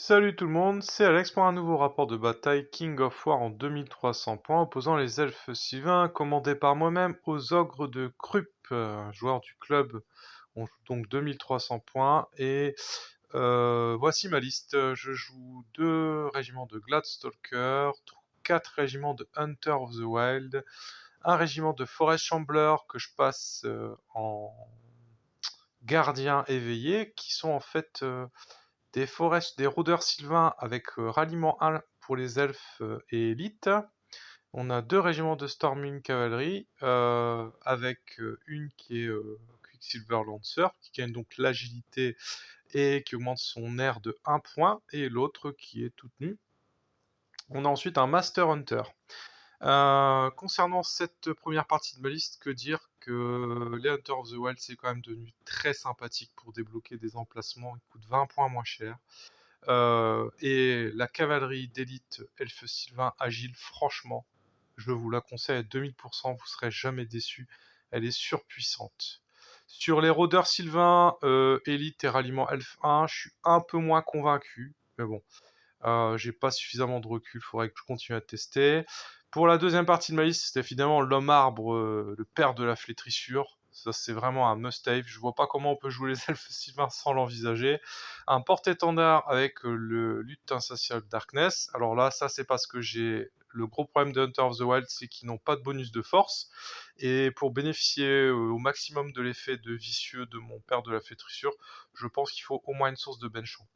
Salut tout le monde, c'est Alex pour un nouveau rapport de bataille King of War en 2300 points opposant les elfes sylvains commandés par moi-même aux ogres de Krupp, joueur du club. On joue donc 2300 points et voici ma liste. Je joue 2 régiments de Gladstalker, 4 régiments de Hunter of the Wild, un régiment de Forest Shambler que je passe en gardien éveillé qui sont en fait des rôdeurs sylvains avec ralliement 1 pour les elfes et élites. On a 2 régiments de Storming Cavalry, avec une qui est Quicksilver Lancer, qui gagne donc l'agilité et qui augmente son air de 1 point, et l'autre qui est toute nue. On a ensuite un Master Hunter. Concernant cette première partie de ma liste, que dire que les Hunter of the Wild, c'est quand même devenu très sympathique pour débloquer des emplacements, ils coûtent 20 points moins cher. Et la cavalerie d'élite elfe sylvain agile, franchement, je vous la conseille à 2000%, vous serez jamais déçus. Elle est surpuissante. Sur les rôdeurs sylvains élite et ralliement elfe 1, je suis un peu moins convaincu, mais bon, j'ai pas suffisamment de recul, faudrait que je continue à tester. Pour la deuxième partie de ma liste, c'était finalement l'homme arbre, le père de la flétrissure. Ça, c'est vraiment un must-have. Je vois pas comment on peut jouer les elfes sylvains sans l'envisager. Un porte-étendard avec le lutte insatiable Darkness. Alors là, ça, c'est parce que j'ai le gros problème de Hunter of the Wild, c'est qu'ils n'ont pas de bonus de force. Et pour bénéficier au maximum de l'effet de vicieux de mon père de la flétrissure, je pense qu'il faut au moins une source de benchant.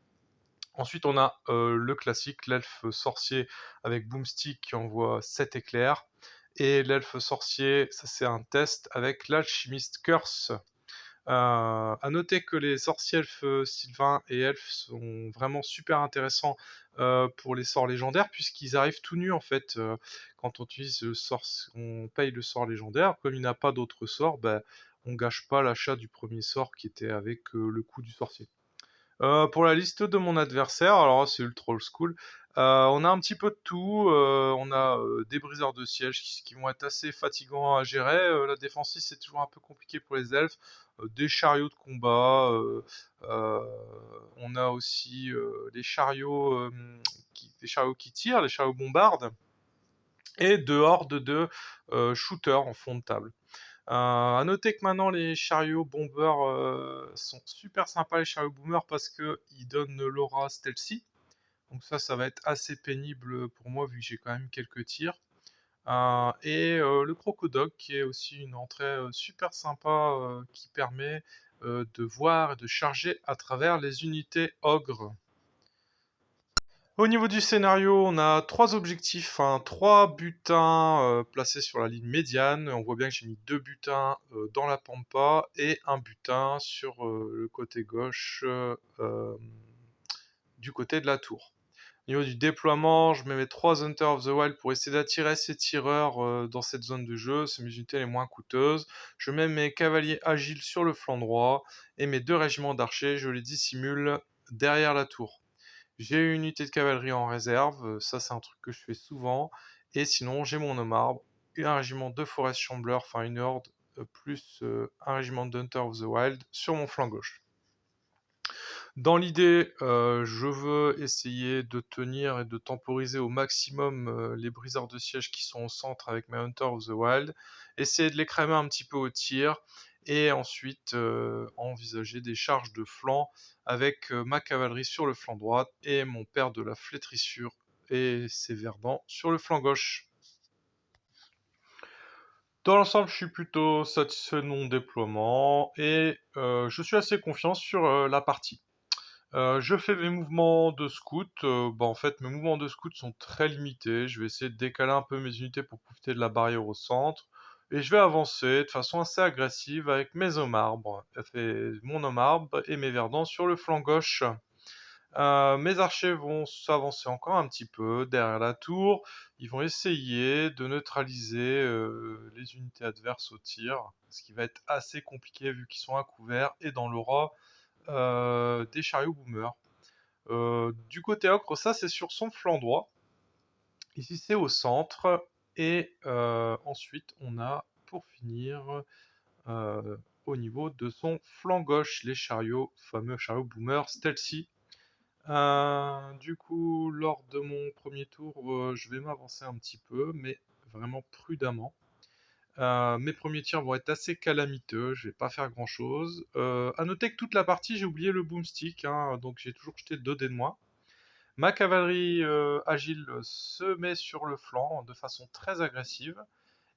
Ensuite, on a le classique, l'elfe sorcier avec boomstick qui envoie 7 éclairs. Et l'elfe sorcier, ça c'est un test avec l'alchimiste curse. À noter que les sorciers elfes sylvains et elfes sont vraiment super intéressants pour les sorts légendaires, puisqu'ils arrivent tout nus en fait. Quand on utilise le sort, on paye le sort légendaire. Comme il n'a pas d'autre sort, ben, on gâche pas l'achat du premier sort qui était avec le coup du sorcier. Pour la liste de mon adversaire, alors c'est ultra old school. On a un petit peu de tout. On a des briseurs de siège qui vont être assez fatigants à gérer. La défensive, c'est toujours un peu compliqué pour les elfes. Des chariots de combat. Euh, on a aussi les chariots qui tirent, les chariots bombardes. Et deux hordes de shooters en fond de table. À noter que maintenant les chariots bombers sont super sympas, les chariots boomers, parce que ils donnent l'aura stealthy. Donc ça va être assez pénible pour moi vu que j'ai quand même quelques tirs. Et le crocodile qui est aussi une entrée super sympa qui permet de voir et de charger à travers les unités ogres. Au niveau du scénario, on a 3 objectifs, hein, 3 butins placés sur la ligne médiane. On voit bien que j'ai mis 2 butins dans la pampa et un butin sur le côté gauche du côté de la tour. Au niveau du déploiement, je mets mes 3 Hunter of the Wild pour essayer d'attirer ces tireurs dans cette zone de jeu. C'est mes unités les moins coûteuses. Je mets mes cavaliers agiles sur le flanc droit et mes 2 régiments d'archers, je les dissimule derrière la tour. J'ai une unité de cavalerie en réserve, ça c'est un truc que je fais souvent. Et sinon, j'ai mon homme arbre, un régiment de Forest Shambler, enfin une horde, plus un régiment de Hunter of the Wild sur mon flanc gauche. Dans l'idée, je veux essayer de tenir et de temporiser au maximum les briseurs de siège qui sont au centre avec mes Hunter of the Wild, essayer de les cramer un petit peu au tir, et ensuite envisager des charges de flanc avec ma cavalerie sur le flanc droit et mon père de la flétrissure et ses verdants sur le flanc gauche. Dans l'ensemble, je suis plutôt satisfait de mon déploiement et je suis assez confiant sur la partie. Je fais mes mouvements de scout. En fait, mes mouvements de scout sont très limités. Je vais essayer de décaler un peu mes unités pour profiter de la barrière au centre. Et je vais avancer de façon assez agressive avec mes hommes arbres. Et mon homme arbre et mes verdants sur le flanc gauche. Mes archers vont s'avancer encore un petit peu derrière la tour. Ils vont essayer de neutraliser les unités adverses au tir. Ce qui va être assez compliqué vu qu'ils sont à couvert et dans l'aura des chariots boomers. Du côté ocre, ça c'est sur son flanc droit. Ici c'est au centre. Et ensuite on a, pour finir, au niveau de son flanc gauche, les chariots, fameux chariots boomers stealthy. Du coup, lors de mon premier tour, je vais m'avancer un petit peu, mais vraiment prudemment. Mes premiers tirs vont être assez calamiteux, je vais pas faire grand-chose. À noter que toute la partie, j'ai oublié le boomstick, hein, donc j'ai toujours jeté 2 dés de moins. Ma cavalerie agile se met sur le flanc de façon très agressive.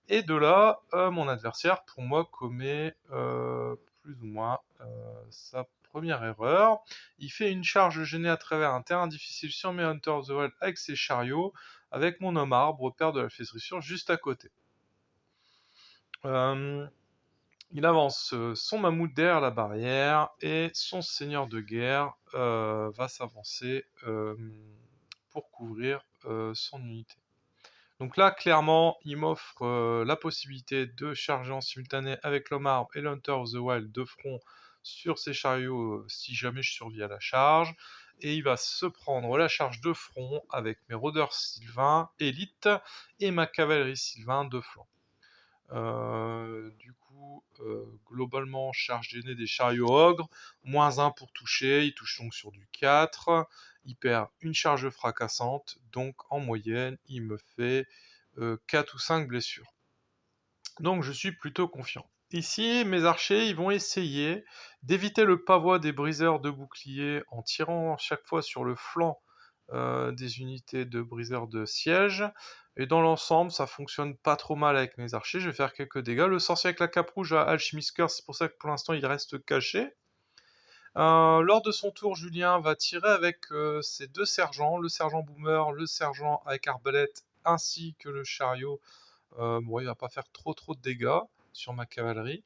Et de là, mon adversaire, pour moi, commet plus ou moins sa première erreur. Il fait une charge gênée à travers un terrain difficile sur mes Hunter of the Wild avec ses chariots, avec mon homme arbre, père de la flétrissure, juste à côté. Euh, il avance son mammouth derrière la barrière et son seigneur de guerre va s'avancer pour couvrir son unité. Donc là, clairement, il m'offre la possibilité de charger en simultané avec l'homme arbre et l'Hunter of the Wild de front sur ses chariots si jamais je survis à la charge. Et il va se prendre la charge de front avec mes rôdeurs sylvains élite et ma cavalerie sylvain de flanc. Du coup, globalement, charge gênée des chariots ogres, -1 pour toucher, il touche donc sur du 4, il perd une charge fracassante, donc en moyenne, il me fait 4 ou 5 blessures. Donc je suis plutôt confiant. Ici, mes archers, ils vont essayer d'éviter le pavois des briseurs de boucliers en tirant chaque fois sur le flanc des unités de briseurs de siège. Et dans l'ensemble, ça fonctionne pas trop mal avec mes archers. Je vais faire quelques dégâts. Le sorcier avec la cape rouge a Alchemist Curse, c'est pour ça que pour l'instant il reste caché. Lors de son tour, Julien va tirer avec ses 2 sergents, le sergent Boomer, le sergent avec arbalète, ainsi que le chariot. Bon, il va pas faire trop de dégâts sur ma cavalerie.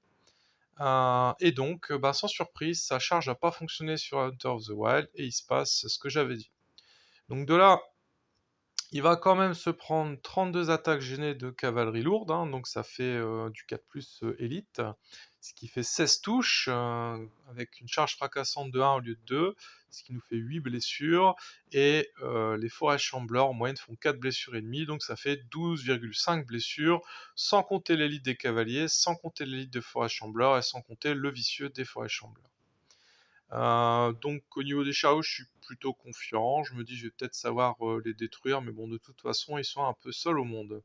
Et donc, bah, sans surprise, sa charge n'a pas fonctionné sur Hunter of the Wild et il se passe ce que j'avais dit. Donc de là, il va quand même se prendre 32 attaques gênées de cavalerie lourde, hein, donc ça fait du 4+ élite, ce qui fait 16 touches, avec une charge fracassante de 1 au lieu de 2, ce qui nous fait 8 blessures, et les forêts chambleurs en moyenne font 4 blessures et demie, donc ça fait 12,5 blessures, sans compter l'élite des cavaliers, sans compter l'élite des forêts chambleurs, et sans compter le vicieux des forêts chambleurs. Donc au niveau des chariots, je suis plutôt confiant. Je me dis, je vais peut-être savoir les détruire, mais bon, de toute façon, ils sont un peu seuls au monde.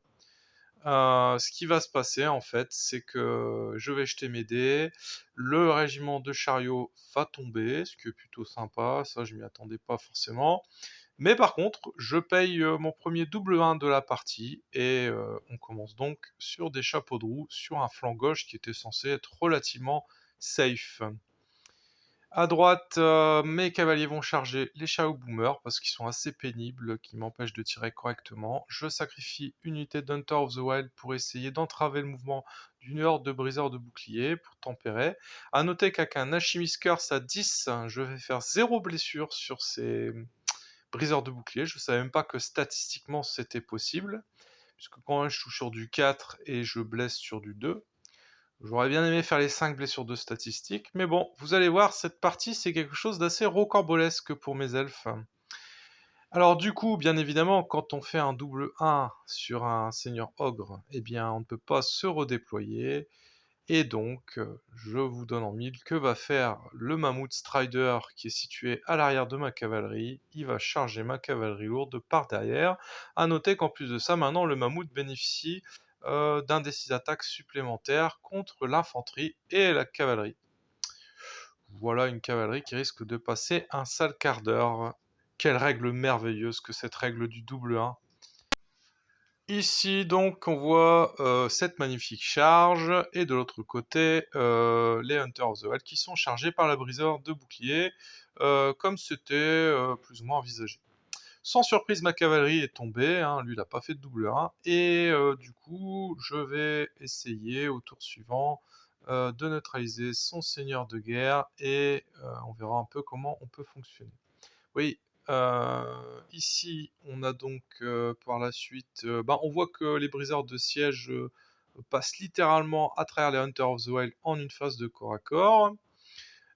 Ce qui va se passer, en fait, c'est que je vais jeter mes dés. Le régiment de chariots va tomber, ce qui est plutôt sympa. Ça, je m'y attendais pas forcément. Mais par contre, je paye mon premier double 1 de la partie. Et on commence donc sur des chapeaux de roue, sur un flanc gauche qui était censé être relativement safe. À droite, mes cavaliers vont charger les chariots boomers parce qu'ils sont assez pénibles, qui m'empêchent de tirer correctement. Je sacrifie une unité d'Hunter of the Wild pour essayer d'entraver le mouvement d'une horde de briseurs de boucliers pour tempérer. A noter qu'avec un Alchemist Curse à 10, je vais faire 0 blessure sur ces briseurs de boucliers. Je savais même pas que statistiquement c'était possible, puisque quand même je touche sur du 4 et je blesse sur du 2. J'aurais bien aimé faire les 5 blessures de statistiques, mais bon, vous allez voir, cette partie, c'est quelque chose d'assez rocambolesque pour mes elfes. Alors du coup, bien évidemment, quand on fait un double 1 sur un seigneur ogre, eh bien, on ne peut pas se redéployer, et donc, je vous donne en mille, que va faire le Mammouth Strider, qui est situé à l'arrière de ma cavalerie? Il va charger ma cavalerie lourde par derrière. A noter qu'en plus de ça, maintenant, le Mammouth bénéficie d'un des 6 attaques supplémentaires contre l'infanterie et la cavalerie. Voilà une cavalerie qui risque de passer un sale quart d'heure. Quelle règle merveilleuse que cette règle du double 1. Ici donc on voit cette magnifique charge, et de l'autre côté les Hunters of the Wild qui sont chargés par la briseur de bouclier, comme c'était plus ou moins envisagé. Sans surprise, ma cavalerie est tombée, hein, lui il n'a pas fait de double 1, et du coup je vais essayer au tour suivant de neutraliser son seigneur de guerre, et on verra un peu comment on peut fonctionner. Oui, ici on a donc par la suite, bah, on voit que les briseurs de siège passent littéralement à travers les Hunters of the Wild en une phase de corps à corps.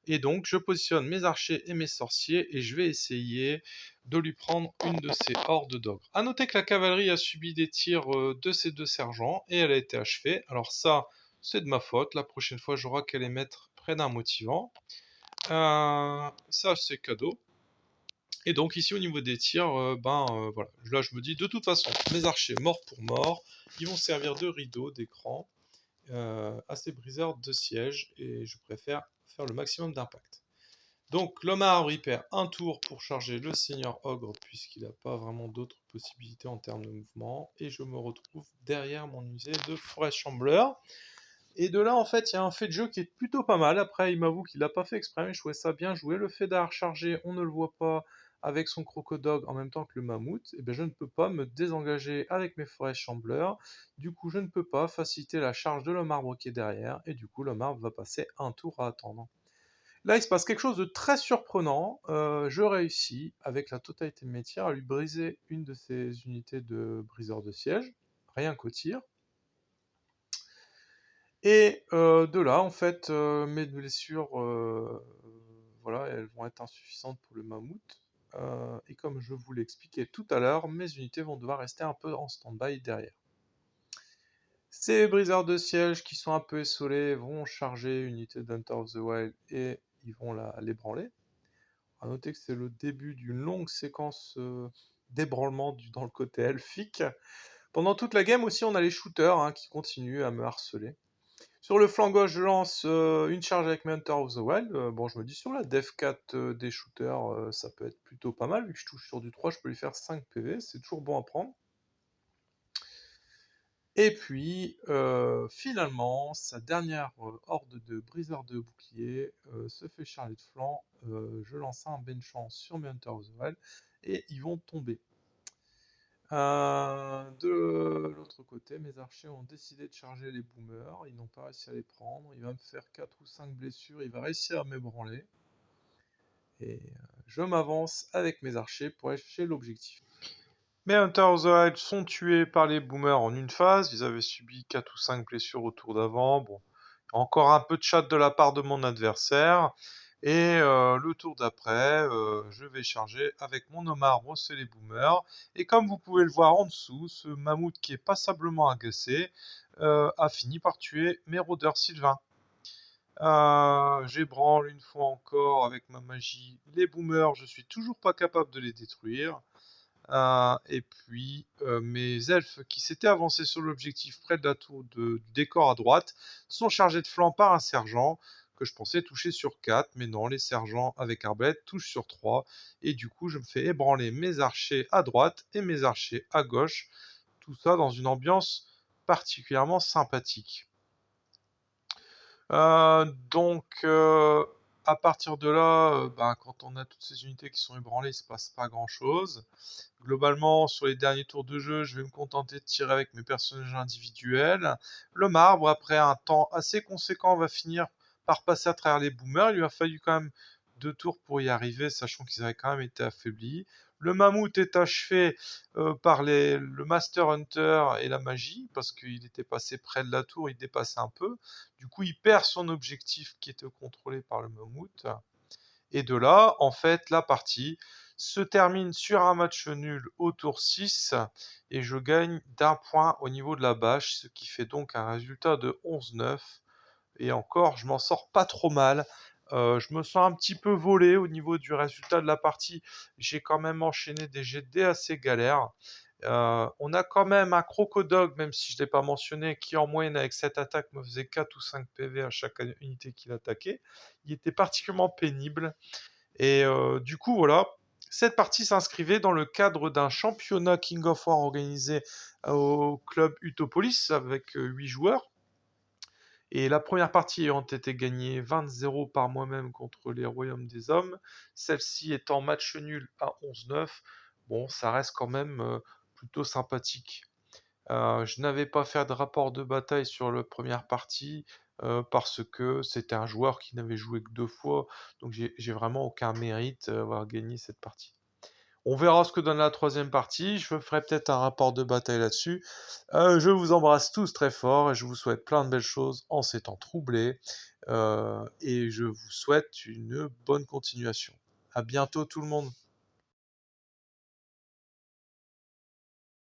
Et donc je positionne mes archers et mes sorciers et je vais essayer de lui prendre une de ces hordes d'ogres. A noter que la cavalerie a subi des tirs de ces 2 sergents et elle a été achevée. Alors ça, c'est de ma faute. La prochaine fois, j'aurai qu'à les mettre près d'un motivant. Ça, c'est cadeau. Et donc ici au niveau des tirs, voilà, là je me dis de toute façon, mes archers mort pour mort, ils vont servir de rideau, d'écran à ces briseurs de siège, et je préfère faire le maximum d'impact. Donc l'homme arbre il perd un tour pour charger le seigneur ogre, puisqu'il n'a pas vraiment d'autres possibilités en termes de mouvement, et je me retrouve derrière mon musée de Forest Shambler. Et de là, en fait, il y a un fait de jeu qui est plutôt pas mal. Après, il m'avoue qu'il l'a pas fait exprès, mais je trouvais ça bien joué. Le fait d'avoir chargé, on ne le voit pas, avec son crocodog en même temps que le mammouth, et bien je ne peux pas me désengager avec mes Forest Shambler. Du coup, je ne peux pas faciliter la charge de l'homme arbre qui est derrière, et du coup, l'homme arbre va passer un tour à attendre. Là, il se passe quelque chose de très surprenant. Je réussis, avec la totalité de mes tirs, à lui briser une de ses unités de briseur de siège, rien qu'au tir. Et de là, en fait, mes blessures, voilà, elles vont être insuffisantes pour le mammouth. Et comme je vous l'ai expliqué tout à l'heure, mes unités vont devoir rester un peu en stand-by derrière. Ces briseurs de siège qui sont un peu essolés vont charger une unité d'Hunter of the Wild et ils vont l'ébranler. A noter que c'est le début d'une longue séquence d'ébranlement dans le côté elfique. Pendant toute la game aussi, on a les shooters qui continuent à me harceler. Sur le flanc gauche, je lance une charge avec mes Hunter of the Wild. Bon, je me dis sur la Def 4 des shooters, ça peut être plutôt pas mal. Vu que je touche sur du 3, je peux lui faire 5 PV. C'est toujours bon à prendre. Et puis, finalement, sa dernière horde de briseurs de bouclier se fait charger de flanc. Je lance un benchant sur mes Hunter of the Wild et ils vont tomber. De l'autre côté, mes archers ont décidé de charger les boomers, ils n'ont pas réussi à les prendre, il va me faire 4 ou 5 blessures, il va réussir à m'ébranler, et je m'avance avec mes archers pour aller chercher l'objectif. Mes Hunters of the Wild sont tués par les boomers en une phase, ils avaient subi 4 ou 5 blessures au tour d'avant, bon, encore un peu de chat de la part de mon adversaire. Et le tour d'après, je vais charger avec mon homme arbre, c'est les boomers. Et comme vous pouvez le voir en dessous, ce mammouth qui est passablement agacé a fini par tuer mes rôdeurs sylvains. J'ébranle une fois encore avec ma magie les boomers, je suis toujours pas capable de les détruire. Et puis mes elfes qui s'étaient avancés sur l'objectif près de la tour du décor à droite sont chargés de flanc par un sergent que je pensais toucher sur 4, mais non, les sergents avec arbalète touchent sur 3, et du coup je me fais ébranler mes archers à droite et mes archers à gauche, tout ça dans une ambiance particulièrement sympathique. Donc à partir de là, quand on a toutes ces unités qui sont ébranlées, il se passe pas grand chose. Globalement, sur les derniers tours de jeu, je vais me contenter de tirer avec mes personnages individuels. Le marbre, après un temps assez conséquent, va finir par passer à travers les boomers. Il lui a fallu quand même 2 tours pour y arriver, sachant qu'ils avaient quand même été affaiblis. Le mammouth est achevé par le Master Hunter et la magie, parce qu'il était passé près de la tour, il dépassait un peu. Du coup, il perd son objectif qui était contrôlé par le mammouth. Et de là, en fait, la partie se termine sur un match nul au tour 6 et je gagne d'un point au niveau de la bâche, ce qui fait donc un résultat de 11-9. Et encore, je m'en sors pas trop mal. Je me sens un petit peu volé au niveau du résultat de la partie. J'ai quand même enchaîné des jets de dés assez galères. On a quand même un crocodog, même si je ne l'ai pas mentionné, qui en moyenne avec cette attaque me faisait 4 ou 5 PV à chaque unité qu'il attaquait. Il était particulièrement pénible. Et du coup, voilà, cette partie s'inscrivait dans le cadre d'un championnat King of War organisé au club Utopolis avec 8 joueurs. Et la première partie ayant été gagnée 20-0 par moi-même contre les Royaumes des Hommes, celle-ci étant match nul à 11-9, bon, ça reste quand même plutôt sympathique. Je n'avais pas fait de rapport de bataille sur la première partie parce que c'était un joueur qui n'avait joué que 2 fois, donc j'ai vraiment aucun mérite à avoir gagné cette partie. On verra ce que donne la troisième partie, je ferai peut-être un rapport de bataille là-dessus. Je vous embrasse tous très fort et je vous souhaite plein de belles choses en ces temps troublés. Et je vous souhaite une bonne continuation. À bientôt tout le monde.